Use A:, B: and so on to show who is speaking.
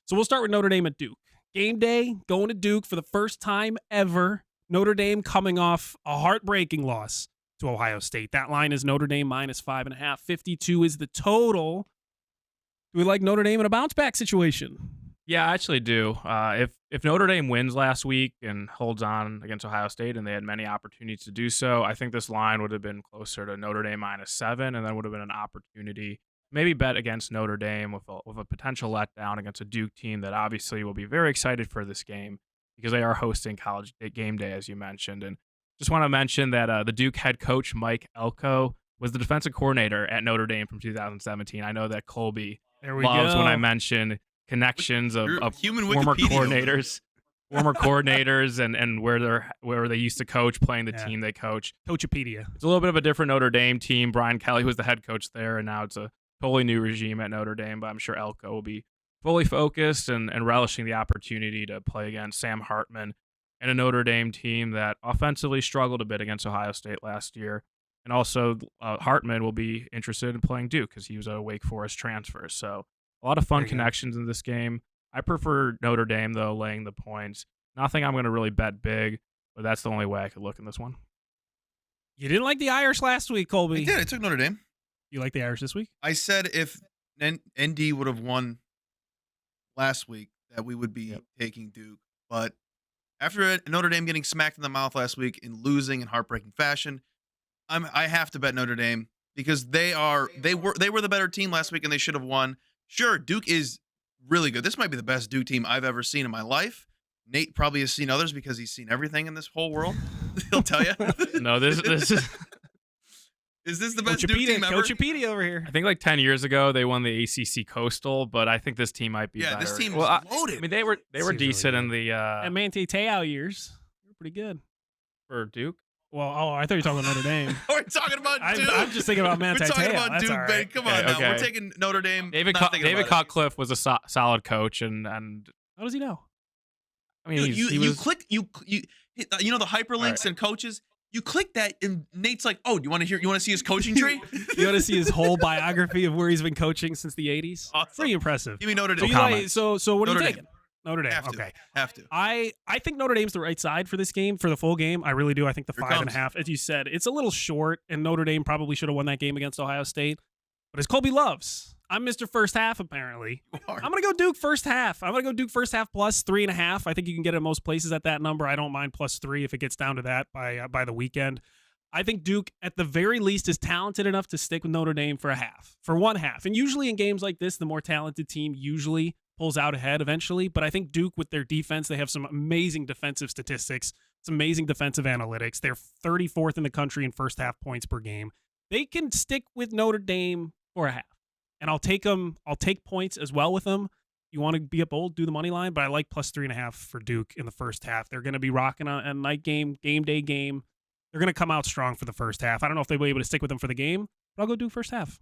A: So we'll start with Notre Dame at Duke. Game day, going to Duke for the first time ever. Notre Dame coming off a heartbreaking loss to Ohio State. That line is Notre Dame -5.5. 52 is the total. Do we like Notre Dame in a bounce-back situation?
B: Yeah, I actually do. If Notre Dame wins last week and holds on against Ohio State, and they had many opportunities to do so, I think this line would have been closer to Notre Dame -7, and then would have been an opportunity maybe bet against Notre Dame with a potential letdown against a Duke team that obviously will be very excited for this game because they are hosting College Game Day, as you mentioned. And just want to mention that the Duke head coach, Mike Elko, was the defensive coordinator at Notre Dame from 2017. I know that Colby loves when I mention connections of former coordinators. Former coordinators and where they used to coach, playing the team they coach.
A: Coachopedia.
B: It's a little bit of a different Notre Dame team. Brian Kelly was the head coach there, and now it's a totally new regime at Notre Dame, but I'm sure Elko will be fully focused and relishing the opportunity to play against Sam Hartman and a Notre Dame team that offensively struggled a bit against Ohio State last year. And also, Hartman will be interested in playing Duke because he was a Wake Forest transfer. So a lot of fun connections in this game. I prefer Notre Dame, though, laying the points. Nothing I'm going to really bet big, but that's the only way I could look in this one.
A: You didn't like the Irish last week, Colby.
C: I did. I took Notre Dame.
A: You like the Irish this week?
C: I said if ND would have won last week, that we would be taking Duke. But after Notre Dame getting smacked in the mouth last week and losing in heartbreaking fashion, I have to bet Notre Dame because they were the better team last week and they should have won. Sure, Duke is really good. This might be the best Duke team I've ever seen in my life. Nate probably has seen others because he's seen everything in this whole world. He'll tell you.
B: No, this is.
C: Is this the best Duke team ever?
A: Coachopedia over here.
B: I think like 10 years ago they won the ACC Coastal, but I think this team might be better.
C: Yeah, this team is loaded.
B: I mean, they were decent in the
A: at Manti Te'o years. They were pretty good
B: for Duke.
A: Well, I thought you were talking about Notre Dame.
C: We're talking about Duke.
A: I'm just thinking about Manti Te'o.
C: We're talking about Duke,
A: right.
C: man. Come on now. We're taking Notre Dame.
B: David Cutcliffe was a solid coach, and
A: how does he know?
B: I mean,
C: you click you know the hyperlinks and coaches. You click that, and Nate's like, "Oh, you want to see his coaching tree?
A: You want to see his whole biography of where he's been coaching since the '80s?
C: Awesome.
A: Pretty impressive.
C: Give me Notre Dame.
A: So what are you taking? Notre Dame.
C: Have to.
A: I think Notre Dame's the right side for this game, for the full game. I really do. I think the 5.5, as you said, it's a little short, and Notre Dame probably should have won that game against Ohio State. But as Colby loves, I'm Mr. First Half, apparently. I'm going to go Duke first half. I'm going to go Duke first half plus 3.5. I think you can get it most places at that number. I don't mind plus 3 if it gets down to that by the weekend. I think Duke, at the very least, is talented enough to stick with Notre Dame for one half. And usually in games like this, the more talented team usually pulls out ahead eventually. But I think Duke, with their defense, they have some amazing defensive statistics, some amazing defensive analytics. They're 34th in the country in first half points per game. They can stick with Notre Dame for a half. And I'll take them. I'll take points as well with them. You want to be up bold, do the money line, but I like plus 3.5 for Duke in the first half. They're going to be rocking a night game day game. They're going to come out strong for the first half. I don't know if they'll be able to stick with them for the game, but I'll go Duke first half.